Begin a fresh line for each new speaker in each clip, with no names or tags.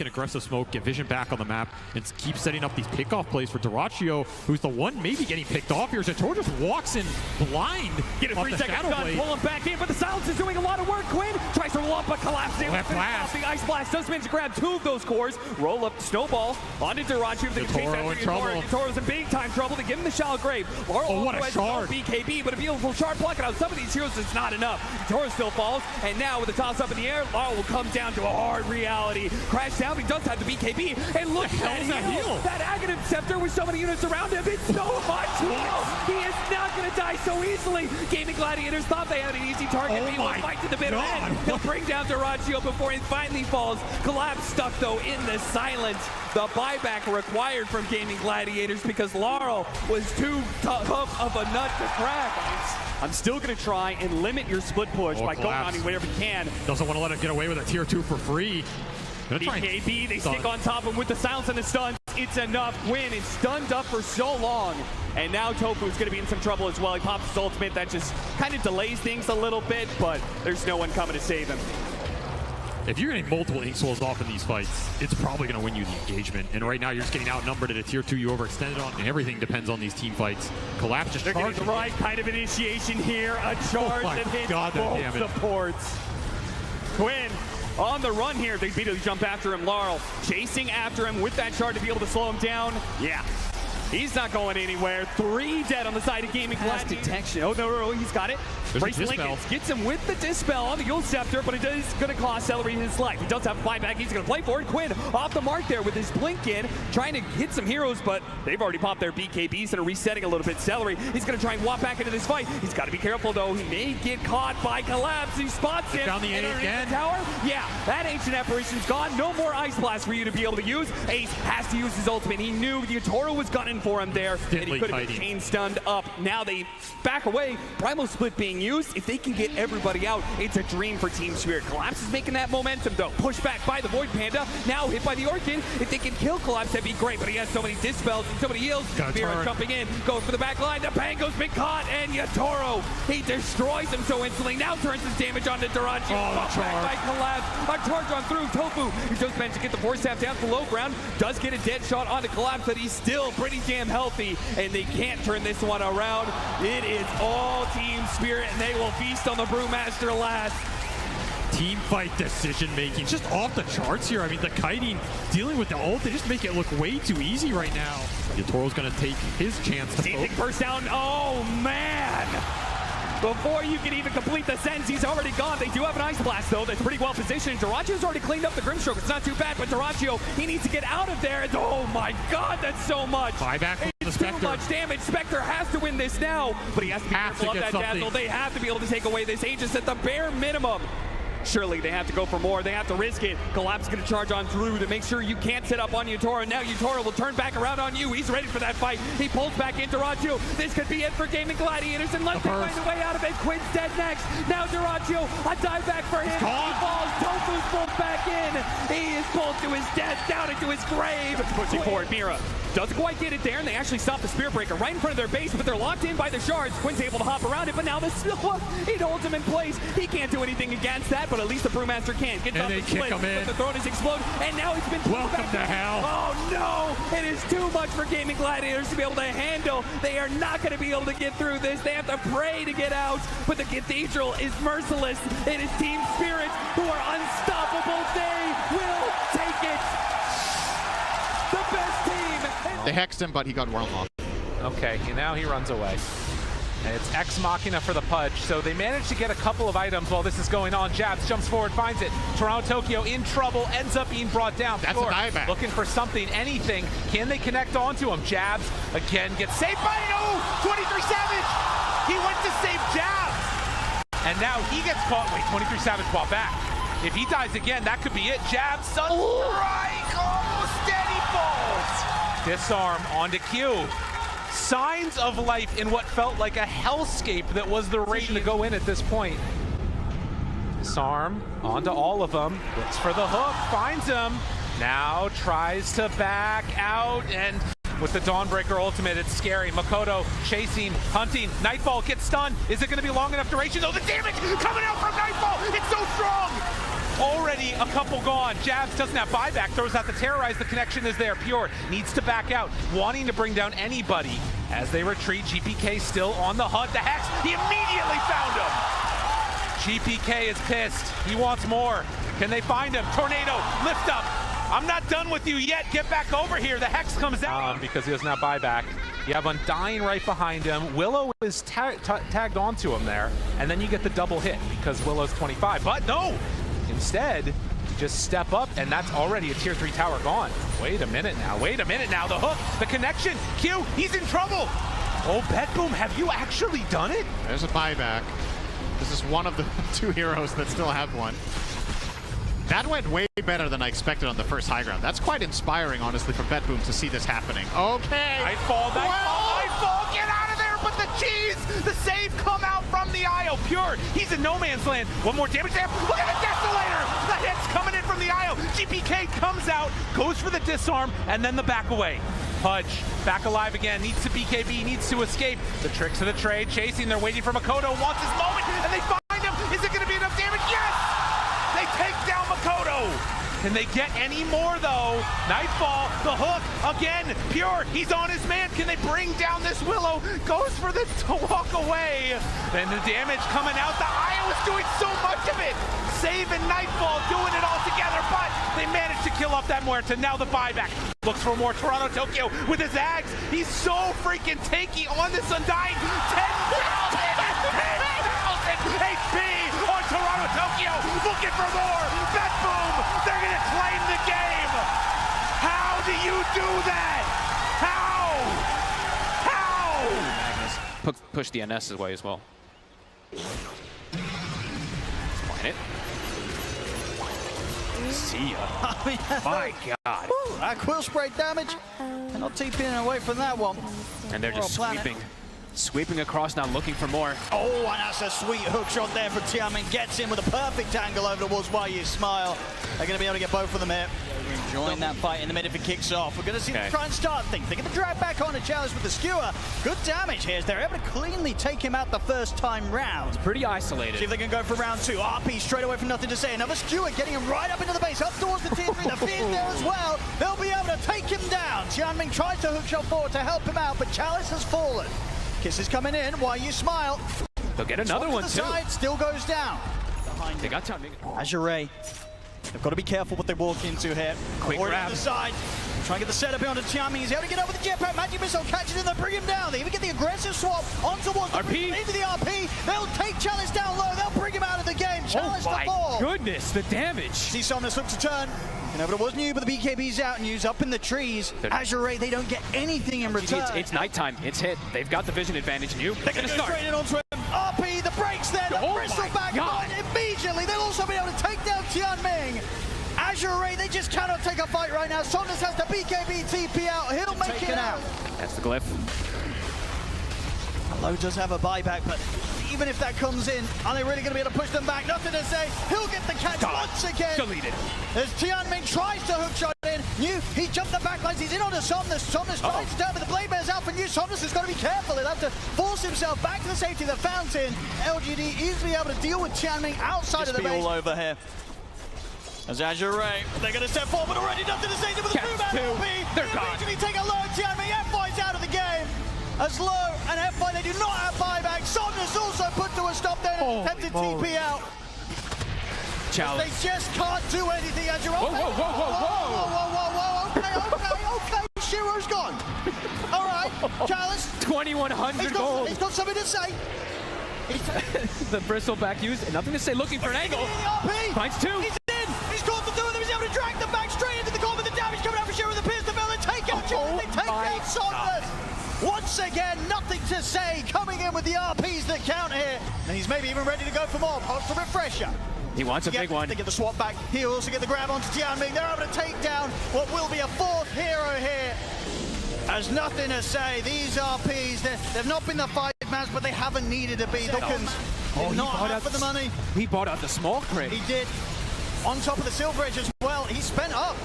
An aggressive smoke, get vision back on the map, and keep setting up these pickoff plays for Dyrachyo, who's the one maybe getting picked off here. Zetoro just walks in blind.
Get a 3-second stun, pull him back in, but the silence is doing a lot of work. Quinn tries to roll up, but collapsing. The Ice Blast does manage to grab 2 of those cores. Roll up, snowball onto Dyrachyo.
Zetoro in trouble.
Zetoro's in big time trouble. They give him the shallow grave.
Oh, what a shard.
BKB, but a beautiful shard blocking out some of these heroes. It's not enough. Zetoro still falls, and now with the toss up in the air, Laurel will come down to a hard reality. Crash down, he does have the BKB, and look at that heal. That Aghanim Scepter with so many units around him, it's so much heal. He is not going to die so easily. Gaming Gladiators thought they had an easy target, but he will fight to the bitter end. He'll bring down Dyrachyo before he finally falls. Collapse stuck though in the silence. The buyback required from Gaming Gladiators because Laurel was too tough of a nut to crack. I'm still going to try and limit your split push by going on whatever he can.
Doesn't want to let him get away with a tier 2 for free.
BKB, they stick on top of him with the silence and the stuns. It's enough. Win. It's stunned up for so long. And now Tofu's going to be in some trouble as well. He pops his ultimate. That just kind of delays things a little bit, but there's no one coming to save him.
If you're getting multiple ink swells off in these fights, it's probably going to win you the engagement. And right now, you're just getting outnumbered at a tier 2 you overextended on, and everything depends on these team fights. Collapse just
charging. They're getting the right kind of initiation here. A charge that hits both supports. Quinn on the run here. They immediately jump after him. Laurel chasing after him with that shard to be able to slow him down. Yeah. He's not going anywhere. 3 dead on the side of Gaming Gladiators. Detection. Oh, no, he's got it. Brace Lincoln gets him with the Dispel on the Yule Scepter, but it is going to cost Celery his life. He does have a buyback. He's going to play for it. Quinn off the mark there with his blink in, trying to hit some heroes, but they've already popped their BKBs and are resetting a little bit. Celery, he's going to try and walk back into this fight. He's got to be careful, though. He may get caught by Collapse. He spots him.
Found the A again.
The tower. Yeah, that Ancient Apparition's gone. No more Ice Blast for you to be able to use. Ace has to use his ultimate. He knew the Zetoro was gunning for him there. And he could have been chain stunned up. Now they back away. Primal Split being used. If they can get everybody out, it's a dream for Team Spirit. Collapse is making that momentum though. Pushed back by the Void Panda. Now hit by the Orchid. If they can kill Collapse, that'd be great. But he has so many dispels and so many heals. Vera jumping in, goes for the back line. The Pango's been caught, and Zetoro, he destroys him so instantly. Now turns his damage onto Dyrachyo. Back by Collapse. A charge on through. Tofu, he just managed to get the force staff down to the low ground. Does get a dead shot onto Collapse, but he's still pretty damn healthy. And they can't turn this one around. It is all Team Spirit, and they will feast on the Brewmaster last.
Team fight decision making just off the charts here. I mean, the kiting dealing with the ult, they just make it look way too easy right now. Zetoro's going to take his chance to
poke. Burst down. Oh man! Before you can even complete the sentence, he's already gone. They do have an Ice Blast, though, that's pretty well positioned. Dyrachyo's already cleaned up the Grimstroke. It's not too bad, but Dyrachyo, he needs to get out of there. Oh my god, that's so much.
Buyback from the Spectre.
Too much damage. Spectre has to win this now, but he has to be careful of that dazzle. They have to be able to take away this Aegis at the bare minimum. Surely they have to go for more. They have to risk it. Collapse is going to charge on through to make sure you can't sit up on Zetoro. Now Zetoro will turn back around on you. He's ready for that fight. He pulls back into Dyrachyo. This could be it for Gaming Gladiators unless they find a way out of it. Quinn's dead next. Now Dyrachyo, a dive back for him. He falls. Tofu's pulled back in. He is pulled to his death, down into his grave. Pushing forward, Mira doesn't quite get it there, and they actually stop the Spear Breaker right in front of their base, but they're locked in by the shards. Quinn's able to hop around it, but now the Snow, it holds him in place. He can't do anything against that, but at least the Brewmaster can. Gets off the split, but the throne is exploded, and now he's been pulled back.
Welcome to hell.
Oh no! It is too much for Gaming Gladiators to be able to handle. They are not going to be able to get through this. They have to pray to get out, but the Cathedral is merciless. It is Team Spirit who are unstoppable. They will take it. The best team.
They hexed him, but he got Worm off.
Okay, now he runs away. And it's Ex Machina for the Pudge, so they managed to get a couple of items while this is going on. Jabs jumps forward, finds it. Toronto Tokyo in trouble, ends up being brought down.
That's a buyback.
Looking for something, anything. Can they connect onto him? Jabs again gets saved by no 23 Savage. He went to save Jabs, and now he gets caught. Wait, 23 Savage brought back. If he dies again, that could be it. Jabs, Sunstrike, almost steady falls. Disarm onto Q. Signs of life in what felt like a hellscape that was the Radiant to go in at this point. Disarm onto all of them. Looks for the hook, finds him. Now tries to back out, and with the Dawnbreaker ultimate, it's scary. Makoto chasing, hunting. Nightfall gets stunned. Is it going to be long enough duration? Oh, the damage coming out from Nightfall! It's so strong! already a couple gone. Jabs doesn't have buyback, throws out the Terrorize, the connection is there. Pure needs to back out, wanting to bring down anybody. As they retreat, GPK still on the hunt. The Hex, he immediately found him. GPK is pissed, he wants more. Can they find him? Tornado, lift up. I'm not done with you yet, get back over here. The Hex comes out. Because he doesn't have buyback. You have Undying right behind him. Willow is tagged onto him there, and then you get the double hit because Willow's 25. But no, instead, just step up, and that's already a tier 3 tower gone. Wait a minute now, the hook, the connection, Q, he's in trouble. Oh, BetBoom, have you actually done it?
There's a buyback. This is one of the 2 heroes that still have one. That went way better than I expected on the first high ground. That's quite inspiring, honestly, for BetBoom to see this happening. Okay.
Nightfall, get out of there, but the cheese, the save come out from the IO. Pure, he's in no man's land. One more damage there. Look at the Desolator. The hit's coming in from the IO. GPK comes out, goes for the disarm, and then the back away. Pudge, back alive again, needs to BKB, needs to escape. The tricks of the trade, chasing, they're waiting for Makoto, wants his moment, and they find him. Is it gonna be enough damage? Yes! They take down Makoto. Can they get any more though? Nightfall, the hook, again, Pure, he's on his man. Can they bring down this Willow? Goes for the walk away. Then the damage coming out. The IO is doing so much of it. Save and Nightfall doing it all together, but they managed to kill off that Muerta. Now the buyback. Looks for more Toronto Tokyo with his Ags. He's so freaking tanky on this Undying. 10,000 HP on Toronto Tokyo. Looking for more. BetBoom, they're gonna claim the game. How do you do that? How?
Magnus push the NS away as well. Spline it. See ya. My God.
Ooh, that quill spray damage. They're not TPing away from that one.
And they're just sweeping across now, looking for more.
Oh, and that's a sweet hook shot there from Tianmin. Gets in with a perfect angle over towards Why You Smile. They're going to be able to get both of them here. We're enjoying that fight in the mid if it kicks off. We're going to see them try and start things. They're going to drag back on a challenge with the skewer. Good damage here as they're able to cleanly take him out the first time round.
Pretty isolated.
See if they can go for round 2. RP straight away from nothing to say. Another skewer getting him right up into the base, up towards the tier 3. The fear's there as well. They'll be able to take him down. Tianmin tries to hook shot forward to help him out, but Chalice has fallen. Kisses coming in. Why You Smile?
They'll get another one too.
Side still goes down.
They got time.
Azure. They've got to be careful what they walk into here.
Quick grab.
To the side. Try and get the setup here onto Tianmin. He's able to get over the jetpack. Magic Missile catches him. They bring him down. They even get the aggressive swap on towards the
RP.
into the RP. They'll take Chalice down low. They'll bring him out of the game. Chalice
oh my
to fall.
goodness, the damage.
See Somnus look to turn. You know, but it was new, but the BKB's out and used up in the trees. Azure, they don't get anything in return.
It's nighttime. It's hit. They've got the vision advantage. And
they're going to go straight in onto him. RP, the brakes there. The bristleback immediately. They'll also be able to take down Tianmin. Azure, they just cannot take a fight right now. Somnus has the BKB TP out. He'll make it out.
That's the glyph.
Low does have a buyback, but even if that comes in, are they really going to be able to push them back? Nothing to say. He'll get the catch once again.
Deleted.
As Tianmin tries to hook shot in. New, he jumped the backlines. He's in onto Somnus. Somnus tries to turn, but the Blade Bear's out for New. Somnus has got to be careful. He'll have to force himself back to the safety of the fountain. LGD easily able to deal with Tianmin outside of the base. All over here. As Azure, they're going to step forward, but already nothing to say with the two-man LP.
They're gone.
Immediately take a low. Tianmin, F5's out of the game. As Low and F5, they do not have buyback. Somnus also put to a stop there and attempted TP out.
Chalice.
They just can't do anything, Azure.
Whoa.
Okay. Shiro's gone. All right, Chalice.
2,100 gold.
He's got something to say.
The bristleback used, nothing to say, looking for an angle. Finds two.
He's in. He's got the two of them. He's able to drag them back straight into the corner. The damage coming out for Shiro. The Pierce the Bell and take out Chalice. They take out Somnus. Once again, nothing to say. Coming in with the RPs that count here. And he's maybe even ready to go for more. Pops the refresher.
He wants a big one.
They get the swap back. He'll also get the grab onto Tianmin. They're able to take down what will be a fourth hero here. There's nothing to say. These RPs, they've not been the 5-mans, but they haven't needed to be. Dawkins did not have for the money.
He bought out the small crate.
He did. On top of the Silver Edge as well. He spent up.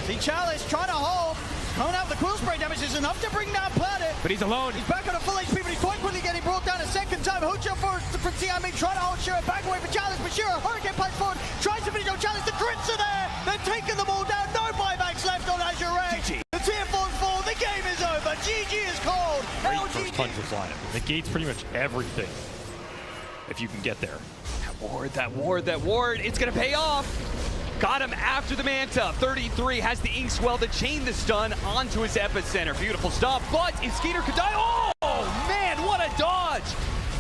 See Chalice trying to hold. Coming out with the quill spray damage is enough to bring down Planet.
But he's alone.
He's back on a full HP, but he's quite quickly getting brought down a second time. Hooja for TI12 trying to hold Shiro back away for Challenge, but Shiro Hurricane punch forward, tries to finish on Challenge. The crits are there. They're taking them all down. No buybacks left on Azure Ray. The tier 4's fall. The game is over. GG is called.
Great first Tundra's lineup. Negates pretty much everything if you can get there.
That ward. It's going to pay off. Got him after the Manta. 33 has the Inkswell to chain the stun onto his epicenter. Beautiful stuff, but if Skeeter could die, oh man, what a dodge!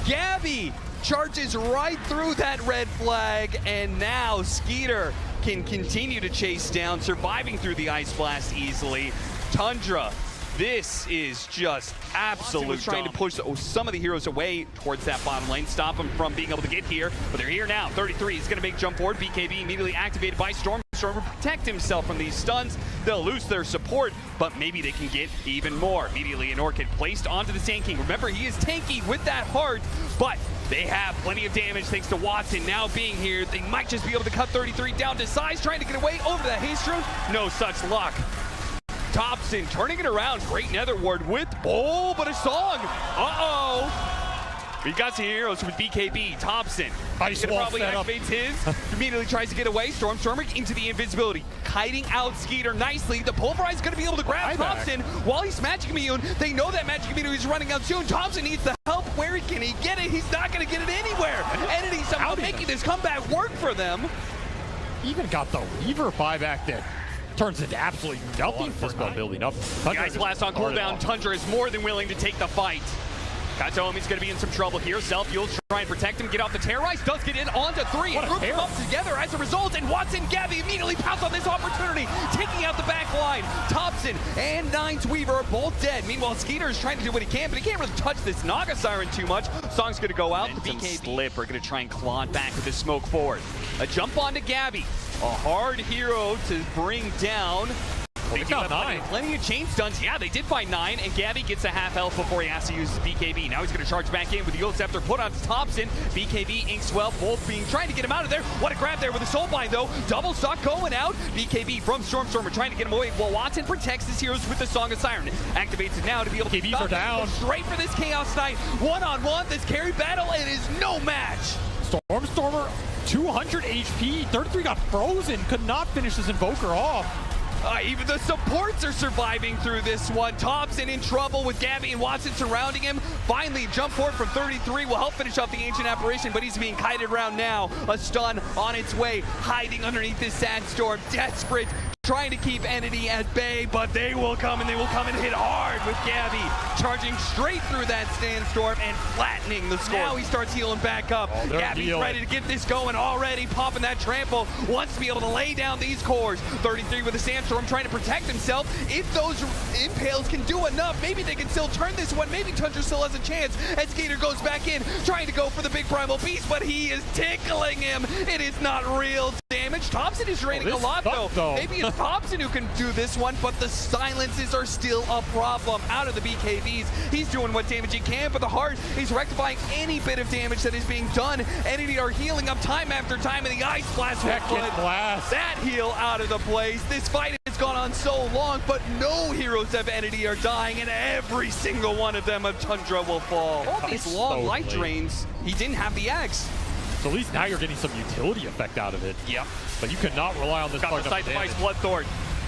Gabby charges right through that red flag, and now Skeeter can continue to chase down, surviving through the Ice Blast easily. Tundra, this is just absolute trying to push some of the heroes away towards that bottom lane, stop them from being able to get here, but they're here now. 33 is going to make jump forward. BKB immediately activated by Storm. Storm will protect himself from these stuns. They'll lose their support, but maybe they can get even more. Immediately an Orchid placed onto the Sand King. Remember, he is tanky with that heart, but they have plenty of damage thanks to Watson now being here. They might just be able to cut 33 down to size, trying to get away over that haste rune. No such luck. Thompson turning it around. Great Nether Ward with but a song. We got some heroes with BKB. Thompson probably activates his. Immediately tries to get away. Stormer into the invisibility. Kiting out Skeeter nicely. The Pulverize is going to be able to grab Thompson while he's magic immune. They know that magic immune is running out soon. Thompson needs the help. Where can he get it? He's not going to get it anywhere. Entity somehow making this comeback work for them.
Even got the Weaver buyback there. Turns into absolutely nothing for spell building up.
The Ice Blast on cooldown. Tundra is more than willing to take the fight. Katomi's going to be in some trouble here. Self-Fuels try and protect him, get off the Terrorize, does get in onto 3, and groups them up together as a result, and Watson Gabby immediately pounce on this opportunity, taking out the back line. Thompson and Nine's Weaver are both dead. Meanwhile, Skeeter is trying to do what he can, but he can't really touch this Naga Siren too much. Song's going to go out. The BKB Slip are going to try and claw back with this smoke forward. A jump onto Gabby. A hard hero to bring down. They got 9. Plenty of chain stuns. Yeah, they did find 9, and Gabby gets a half health before he has to use his BKB. Now he's going to charge back in with the Yield Scepter put on Thompson. BKB, Inkswell, both trying to get him out of there. What a grab there with the Soulbind, though. Double stock going out. BKB from Stormer trying to get him away. Well, Watson protects his heroes with the Song of Siren. Activates it now to be able to stop down. Straight for this Chaos Knight. One-on-one, this carry battle, it is no match.
Stormer, 200 HP. 33 got frozen. Could not finish this Invoker off.
Even the supports are surviving through this one. Thompson in trouble with Gabby and Watson surrounding him. Finally, jump forward from 33 will help finish off the Ancient Apparition, but he's being kited around now. A stun on its way, hiding underneath this Sandstorm. Desperate, trying to keep Entity at bay, but they will come and hit hard with Gabby. Charging straight through that Sandstorm and flattening the score. Now he starts healing back up. Gabby's ready to get this going already, popping that trample. Wants to be able to lay down these cores. 33 with the Sandstorm trying to protect himself. If those impales can do enough, maybe they can still turn this one. Maybe Tundra still has a chance. And Skeeter goes back in, trying to go for the big Primal Beast, but he is tickling him. It is not real damage. Thompson is draining a lot, though. Maybe it's Thompson who can do this one, but the silences are still a problem. Out of the BKBs, he's doing what damage he can, but the heart, he's rectifying any bit of damage that is being done. Entity are healing up time after time, and the Ice Blast will put that heal out of the place. This fight has gone on so long, but no heroes of Entity are dying, and every single one of them of Tundra will fall. All these long life drains, he didn't have the X.
So at least now you're getting some utility effect out of it.
Yep.
But you cannot rely on this.
Got the Sight Device Bloodthorn.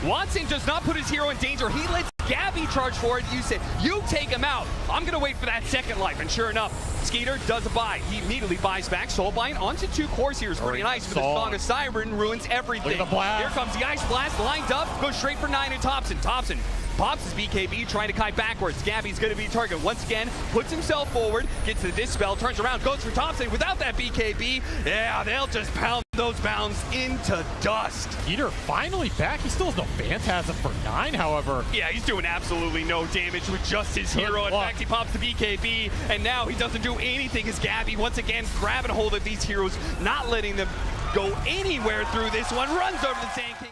Watson does not put his hero in danger. He lets Gabby charge forward. You said, you take him out. I'm going to wait for that second life. And sure enough, Skeeter does a buy. He immediately buys back. Soulbind onto 2 cores here is pretty nice. With the Song of Siren ruins everything. Here comes the Ice Blast. Lined up. Goes straight for 9 and Thompson. Thompson pops his BKB, trying to kite backwards. Gabby's going to be target once again. Puts himself forward. Gets the Dispel. Turns around. Goes for Thompson. Without that BKB, yeah, they'll just pound those bounds into dust.
Skeeter finally back. He still has no Phantasm for 9, however.
Yeah, he's doing absolutely no damage with just his hero. In fact, he pops the BKB, and now he doesn't do anything as Gabby once again grabbing hold of these heroes, not letting them go anywhere through this one. Runs over the Sand King.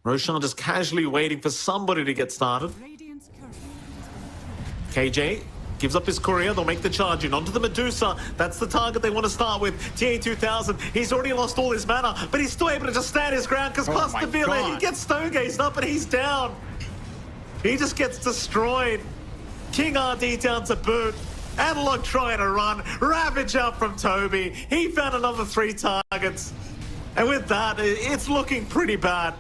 Roshan just casually waiting for somebody to get started. KJ gives up his courier. They'll make the charge in onto the Medusa. That's the target they want to start with. TI12, he's already lost all his mana, but he's still able to just stand his ground because Costabile, he gets stone-gazed up and he's down. He just gets destroyed. King RD down to boot. Analog trying to run. Ravage out from Toby. He found another 3 targets. And with that, it's looking pretty bad.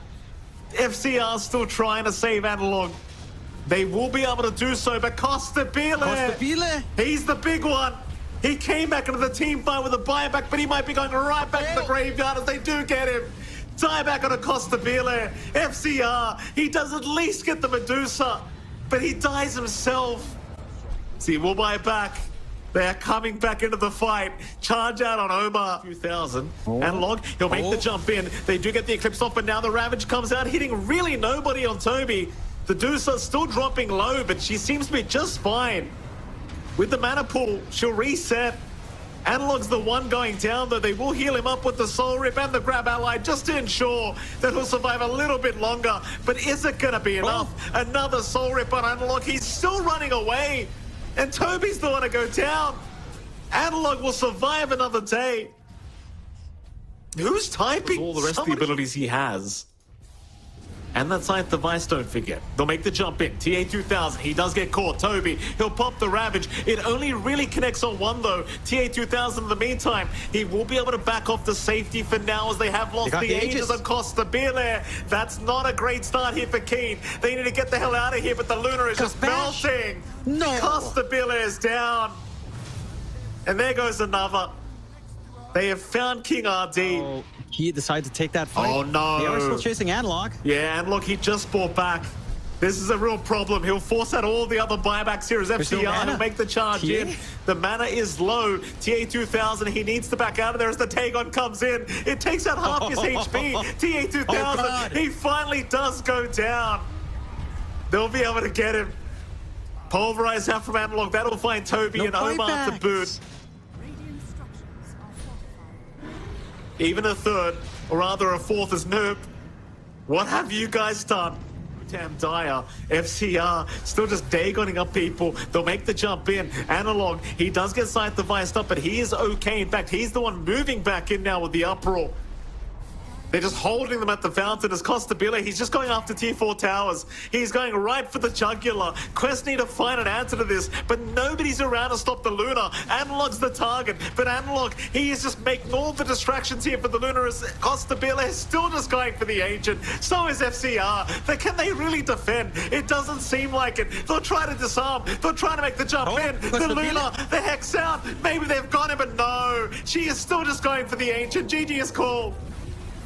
FCR still trying to save Analog. They will be able to do so, but Costabile, he's the big one. He came back into the team fight with a buyback, but he might be going right back to the graveyard as they do get him. Dieback on a Costabile. FCR, he does at least get the Medusa, but he dies himself. See, we'll buy it back. They are coming back into the fight. Charge out on Omar. 2000. Analog, he'll make the jump in. They do get the Eclipse off, but now the Ravage comes out, hitting really nobody on Toby. The Medusa's still dropping low, but she seems to be just fine. With the mana pool, she'll reset. Analog's the one going down, though. They will heal him up with the Soul Rip and the Grab Ally just to ensure that he'll survive a little bit longer. But is it going to be enough? Another Soul Rip on Analog. He's still running away. And Toby's the one to go down. Analog will survive another day. Who's typing? All the rest of the abilities he has. And that side device, don't forget. They'll make the jump in. TA2000, he does get caught. Toby, he'll pop the Ravage. It only really connects on one, though. TA2000, in the meantime, he will be able to back off the safety for now as they have lost the Aegis on Costabile. That's not a great start here for Keen. They need to get the hell out of here, but the Lunar is just melting. No. Costabile is down. And there goes another. They have found King RD.
Oh, he decided to take that fight.
Oh no.
They are still chasing Analog.
Yeah, and look, he just bought back. This is a real problem. He'll force out all the other buybacks here as FCR. He'll make the charge in. The mana is low. TA2000, he needs to back out of there as the Tagon comes in. It takes out half his HP. TA2000, he finally does go down. They'll be able to get him. Pulverize out from Analog. That'll find Toby and Omar to boot. Even a third, or rather a fourth is Noob. What have you guys done? Damn dire. FCR still just Dagoning up people. They'll make the jump in. Analog, he does get side device up, but he is okay. In fact, he's the one moving back in now with the uproar. They're just holding them at the fountain as Costabile. He's just going after tier 4 towers. He's going right for the jugular. Quest need to find an answer to this, but nobody's around to stop the Luna. Analog's the target, but Analog, he is just making all the distractions here for the Luna as Costabile is still just going for the Ancient. So is FCR. But can they really defend? It doesn't seem like it. They'll try to disarm. They'll try to make the jump in. The Luna, the Hex out. Maybe they've got him, but no. She is still just going for the Ancient. GG is called.